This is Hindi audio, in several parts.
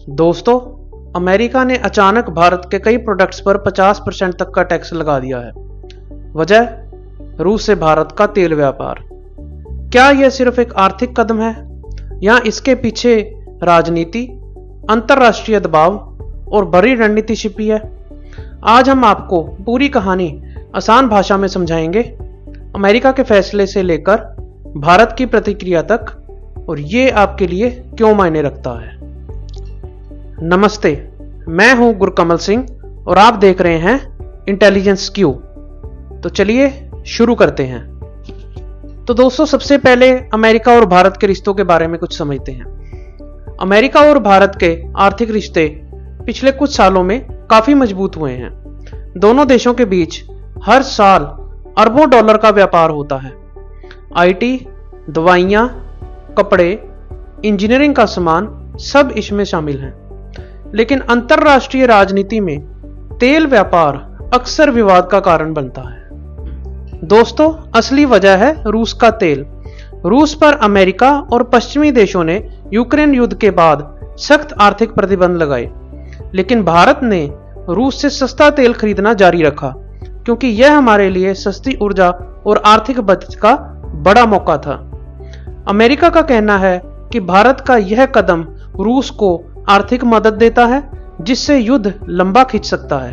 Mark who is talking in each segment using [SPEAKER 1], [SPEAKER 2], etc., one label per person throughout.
[SPEAKER 1] दोस्तों, अमेरिका ने अचानक भारत के कई प्रोडक्ट्स पर 50% तक का टैक्स लगा दिया है। वजह रूस से भारत का तेल व्यापार। क्या यह सिर्फ एक आर्थिक कदम है या इसके पीछे राजनीति, अंतर्राष्ट्रीय दबाव और बड़ी रणनीति छिपी है? आज हम आपको पूरी कहानी आसान भाषा में समझाएंगे, अमेरिका के फैसले से लेकर भारत की प्रतिक्रिया तक, और ये आपके लिए क्यों मायने रखता है। नमस्ते, मैं हूं गुरकमल सिंह और आप देख रहे हैं इंटेलिजेंस क्यू। तो चलिए शुरू करते हैं। तो दोस्तों, सबसे पहले अमेरिका और भारत के रिश्तों के बारे में कुछ समझते हैं। अमेरिका और भारत के आर्थिक रिश्ते पिछले कुछ सालों में काफी मजबूत हुए हैं। दोनों देशों के बीच हर साल अरबों डॉलर का व्यापार होता है। आईटी, दवाइयां, कपड़े, इंजीनियरिंग का सामान सब इसमें शामिल हैं। लेकिन अंतर्राष्ट्रीय राजनीति में तेल व्यापार अक्सर विवाद का कारण बनता है। दोस्तों, असली वजह है रूस का तेल। रूस पर अमेरिका और पश्चिमी देशों ने यूक्रेन युद्ध के बाद सख्त आर्थिक प्रतिबंध लगाए, लेकिन भारत ने रूस से सस्ता तेल खरीदना जारी रखा क्योंकि यह हमारे लिए सस्ती ऊर्जा और आर्थिक बचत का बड़ा मौका था। अमेरिका का कहना है कि भारत का यह कदम रूस को आर्थिक मदद देता है, जिससे युद्ध लंबा खिंच सकता है।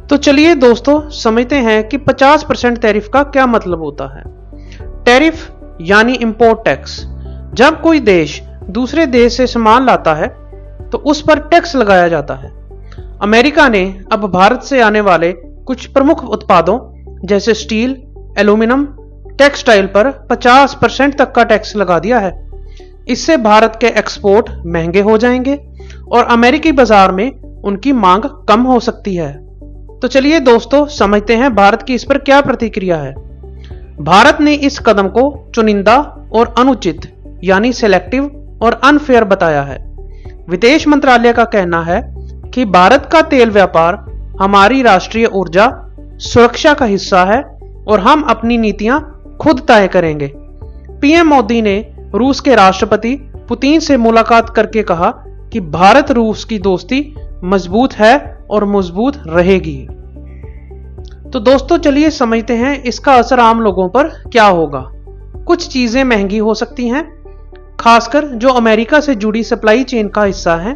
[SPEAKER 1] तो चलिए दोस्तों, समझते हैं कि 50% टैरिफ का क्या मतलब होता है। टैरिफ यानी इंपोर्ट टैक्स। जब कोई देश दूसरे देश से सामान लाता है तो उस पर टैक्स लगाया जाता है। अमेरिका ने अब भारत से आने वाले कुछ प्रमुख उत्पादों जैसे स्टील, एल्यूमिनियम, टेक्सटाइल पर 50% तक का टैक्स लगा दिया है। इससे भारत के एक्सपोर्ट महंगे हो जाएंगे और अमेरिकी बाजार में उनकी मांग कम हो सकती है। तो चलिए दोस्तों, समझते हैं भारत की इस पर क्या प्रतिक्रिया है। भारत ने इस कदम को चुनिंदा और अनुचित यानी सेलेक्टिव और अनफेयर बताया है। विदेश मंत्रालय का कहना है कि भारत का तेल व्यापार हमारी राष्ट्रीय ऊर्जा सुरक्षा का हिस्सा है और हम अपनी नीतियां खुद तय करेंगे। पीएम मोदी ने रूस के राष्ट्रपति पुतिन से मुलाकात करके कहा कि भारत रूस की दोस्ती मजबूत है और मजबूत रहेगी। तो दोस्तों, चलिए समझते हैं इसका असर आम लोगों पर क्या होगा। कुछ चीजें महंगी हो सकती हैं, खासकर जो अमेरिका से जुड़ी सप्लाई चेन का हिस्सा है।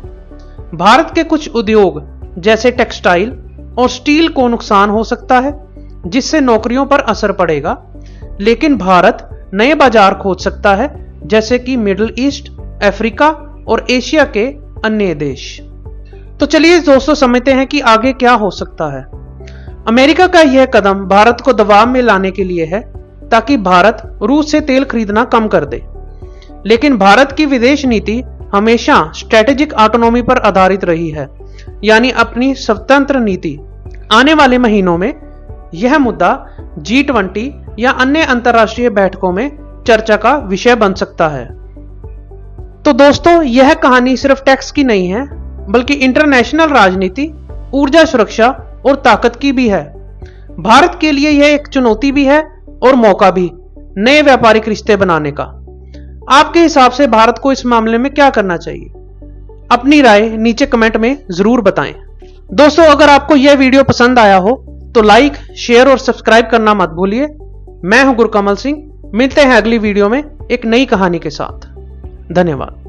[SPEAKER 1] भारत के कुछ उद्योग जैसे टेक्सटाइल और स्टील को नुकसान हो सकता है, जिससे नौकरियों पर असर पड़ेगा। लेकिन भारत नए बाजार खोज सकता है, जैसे कि मिडिल ईस्ट, अफ्रीका और एशिया के अन्य देश। तो चलिए दोस्तों, समझते हैं कि आगे क्या हो सकता है। अमेरिका का यह कदम भारत को दबाव में लाने के लिए है ताकि भारत रूस से तेल खरीदना कम कर दे। लेकिन भारत की विदेश नीति हमेशा स्ट्रेटेजिक ऑटोनॉमी पर आधारित रही है, यानी अपनी स्वतंत्र नीति। आने वाले महीनों में यह मुद्दा G20 या अन्य अंतर्राष्ट्रीय बैठकों में चर्चा का विषय बन सकता है। तो दोस्तों, यह कहानी सिर्फ टैक्स की नहीं है, बल्कि इंटरनेशनल राजनीति, ऊर्जा सुरक्षा और ताकत की भी है। भारत के लिए यह एक चुनौती भी है और मौका भी, नए व्यापारिक रिश्ते बनाने का। आपके हिसाब से भारत को इस मामले में क्या करना चाहिए? अपनी राय नीचे कमेंट में जरूर बताएं। दोस्तों, अगर आपको यह वीडियो पसंद आया हो तो लाइक, शेयर और सब्सक्राइब करना मत भूलिए। मैं हूं गुरकमल सिंह। मिलते हैं अगली वीडियो में एक नई कहानी के साथ। धन्यवाद।